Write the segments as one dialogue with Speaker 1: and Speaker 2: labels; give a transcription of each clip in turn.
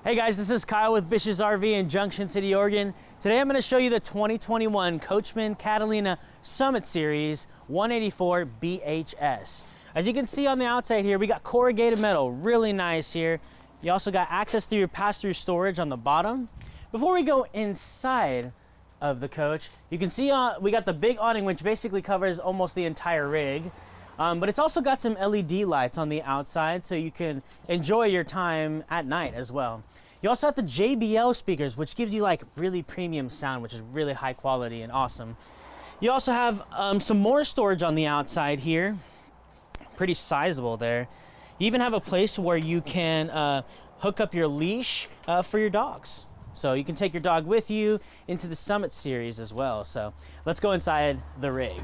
Speaker 1: Hey guys, this is Kyle with BISH'S RV in Junction City, Oregon. Today I'm going to show you the 2021 Coachmen Catalina Summit Series 184 BHS. As you can see on the outside here, we got corrugated metal, really nice here. You also got access through your pass-through storage on the bottom. Before we go inside of the coach, you can see we got the big awning, which basically covers almost the entire rig. But it's also got some LED lights on the outside so you can enjoy your time at night as well. You also have the JBL speakers, which gives you like really premium sound, which is really high quality and awesome. You also have some more storage on the outside here, pretty sizable there. You even have a place where you can hook up your leash for your dogs. So you can take your dog with you into the Summit Series as well. So let's go inside the rig.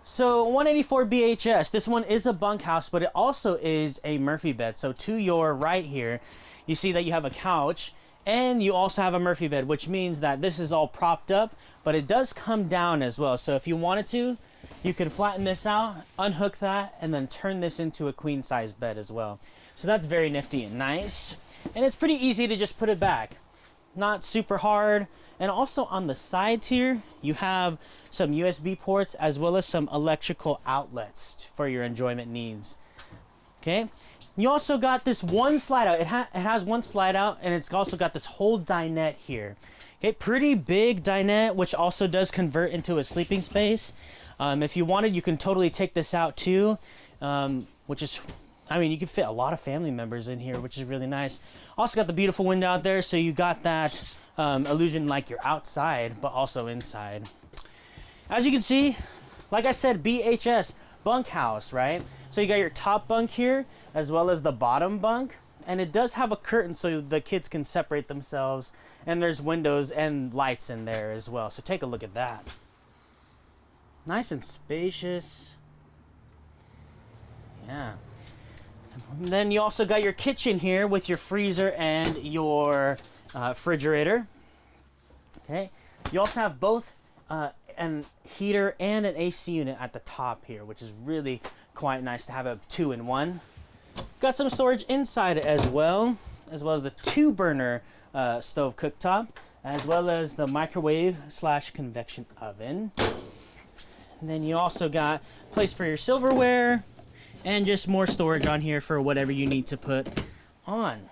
Speaker 1: So 184 BHS, this one is a bunkhouse, but it also is a Murphy bed. So to your right here, you see that you have a couch and you also have a Murphy bed, which means that this is all propped up, but it does come down as well. So if you wanted to, you can flatten this out, unhook that, and then turn this into a queen size bed as well. So that's very nifty and nice. And it's pretty easy to just put it back. Not super hard. And also on the sides here, you have some USB ports as well as some electrical outlets for your enjoyment needs. Okay. You also got this one slide out. It has one slide out, and it's also got this whole dinette here. Okay, pretty big dinette, which also does convert into a sleeping space. If you wanted, you can totally take this out too, which is, I mean, you can fit a lot of family members in here, which is really nice. Also got the beautiful window out there, so you got that illusion like you're outside, but also inside. As you can see, like I said, BHS, Bunkhouse, right? So you got your top bunk here, as well as the bottom bunk. And it does have a curtain so the kids can separate themselves. And there's windows and lights in there as well. So take a look at that. Nice and spacious. Yeah. And then you also got your kitchen here with your freezer and your refrigerator. Okay. You also have both an heater and an AC unit at the top here, which is really quite nice to have a 2-in-1. Got some storage inside as well as the 2-burner stove cooktop, as well as the microwave / convection oven. And then you also got a place for your silverware and just more storage on here for whatever you need to put on.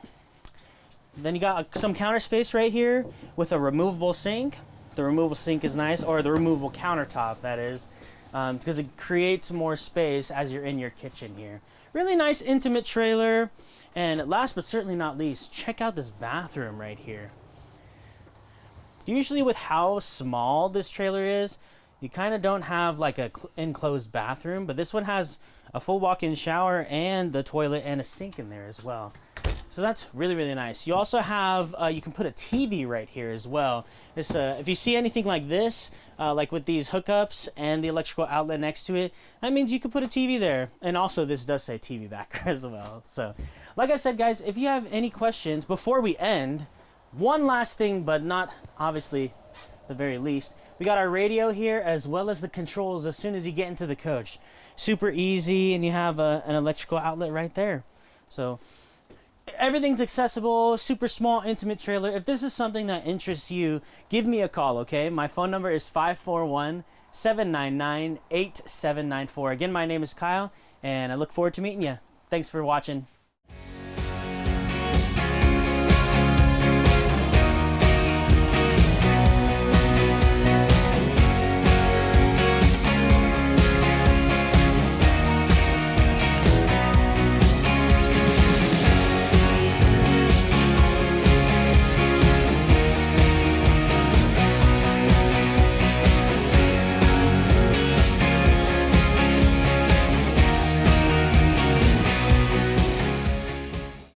Speaker 1: Then you got some counter space right here with a removable sink. The removable sink is nice, or the removable countertop, that is, because it creates more space as you're in your kitchen here. Really nice intimate trailer. And last but certainly not least, check out this bathroom right here. Usually with how small this trailer is, you kind of don't have like a enclosed bathroom, but this one has a full walk-in shower and the toilet and a sink in there as well. So that's really, really nice. You also have, you can put a TV right here as well. This, if you see anything like this, like with these hookups and the electrical outlet next to it, that means you can put a TV there. And also this does say TV back as well. So like I said, guys, if you have any questions before we end, one last thing, but not obviously the very least, we got our radio here as well as the controls as soon as you get into the coach. Super easy, and you have an electrical outlet right there. So everything's accessible, super small, intimate trailer. If this is something that interests you, give me a call, okay? My phone number is 541-799-8794. Again, my name is Kyle, and I look forward to meeting you. Thanks for watching.